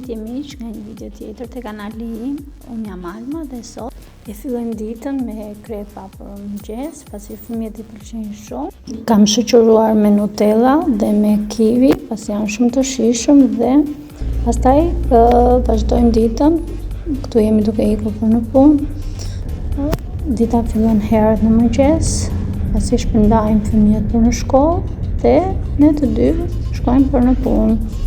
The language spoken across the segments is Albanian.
Përshëndetje miq, nga një video tjetër te kanali im. Unë jam Alma dhe sot e fillojmë ditën me krepa për mëngjes, pasi fëmijët i pëlqejnë shumë. Kam shoqëruar me Nutella dhe me kiwi, pasi janë shumë të shijshëm dhe pastaj vazhdojmë ditën. Këtu jemi duke ikur për në punë. Dita fillon herët në mëngjes, pasi shpërndajmë fëmijët për në shkollë dhe ne të dy shkojmë për në punë.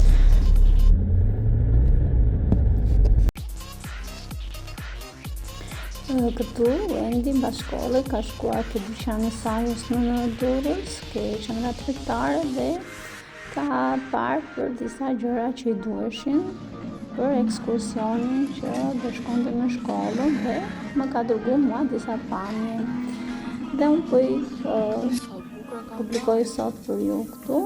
Këtu Wendy mbas shkolle ka shkuar ke dyqani i Sajës në Durrës, ke qendra tregtare dhe ka parë për disa gjëra që i duheshin për ekskursionin që do shkonte në shkollë dhe më ka dërguar mua disa pamje. Dhe unë po i publikoj sot për ju këtu.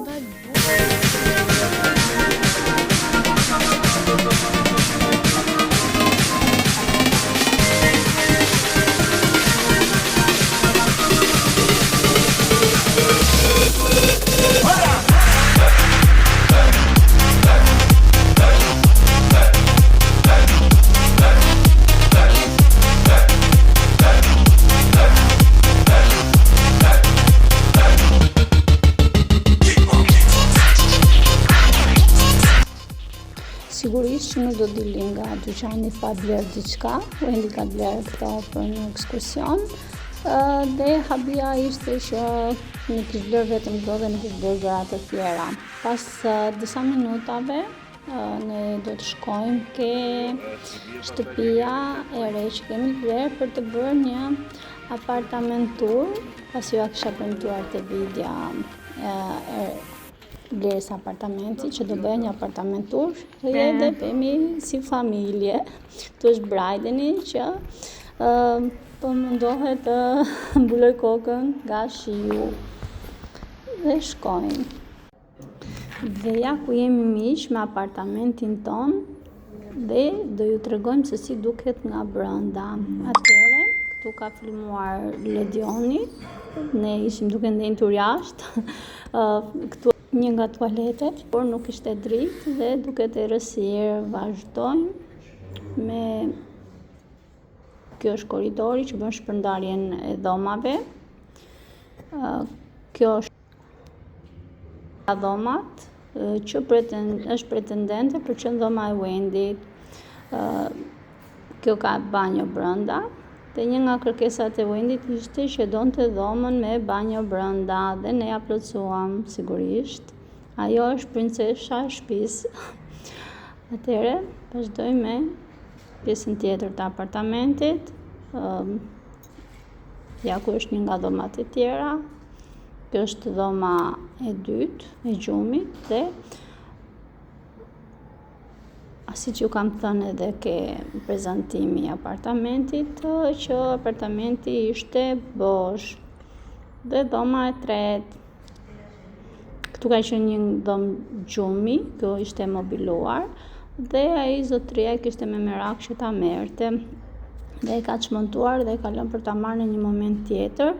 Sigurisht që nuk do dili nga dyqani pa blerë diçka. Wendy ka blerë këto për një ekskursion dhe habia ishte që nuk ishte blerë vetëm këto dhe nuk ishte blerë gjëra të tjera. Pas disa minutave ne do të shkojmë ke shtëpia e re që kemi blerë për të bërë një apartament tour, pasi ju a kisha premtuar te videa blerës apartamenti që do bëjë një apartament tour dhe bëhemi si familje. Tu është Brajdeni që po mundohet të mbuloj kokën nga shiu dhe shkojmë. Dhe ja ku jemi miq me apartamentin ton dhe do ju tregojmë se si duket nga brenda. Atëherë, këtu ka filmuar Ledioni, ne ishim duke ndentur jashtë. Këtu një nga tualetet, por nuk ishte dritë dhe duket e rësirë. Vazhdojmë me kjo është korridori që bën shpërndarjen e dhomave. Kjo është dhomat që është pretendente për qenë dhoma e Wendyt. Kjo ka banjo brenda. Dhe një nga kërkesat e Wendyt ishte që donte dhomën me banjo brenda dhe ne ja plotësuam sigurisht. Ajo është princesha e shtëpisë. Atëherë, vazhdojmë me pjesën tjetër të apartamentit. Ja ku është një nga dhomat e tjera. Kjo është dhoma e dytë e gjumit dhe si që ju kam thënë edhe ke prezantimi i apartamentit, që apartamenti ishte bosh. Dhe dhoma e tretë. Këtu ka qenë një dhomë gjumi, kjo ishte mobiluar, dhe ai zotëria kishte me merak që ta merrte. Dhe e ka çmontuar dhe e ka lënë për ta marrë në një moment tjetër.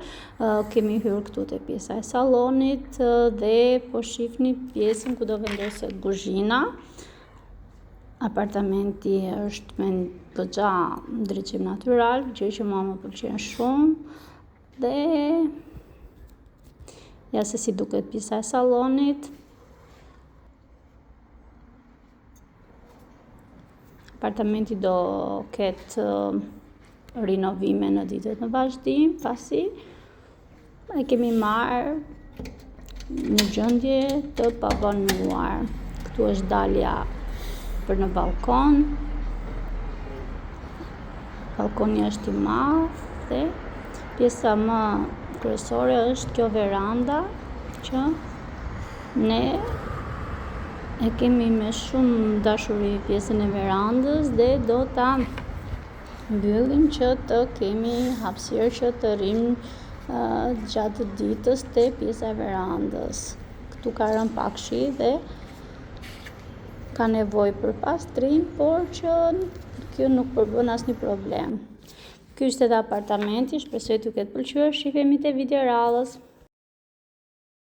Kemi hyrë këtu te pjesa e sallonit dhe po shihni pjesën ku do vendoset kuzhina. Apartamenti është me goxha ndriçim natyral, gjë që mua më pëlqen shumë. Dhe ja se si duket pjesa e sallonit. Apartamenti do ketë rinovime në ditët në vazhdim, pasi e kemi marrë në gjendje të pavanuar. Këtu është dalja për në balkon. Balkoni është i madh dhe pjesa më kryesore është kjo veranda që ne e kemi me shumë dashuri pjesën e verandës dhe do ta mbyllim që të kemi hapësirë që të rrim gjatë ditës te pjesa e verandës. Këtu ka rënë pak shi dhe ka nevojë për pastrim, por që kjo nuk përbën asnjë problem. Ky është edhe apartamenti, shpresoj t'ju ketë pëlqyer. Shihemi te video rradhës.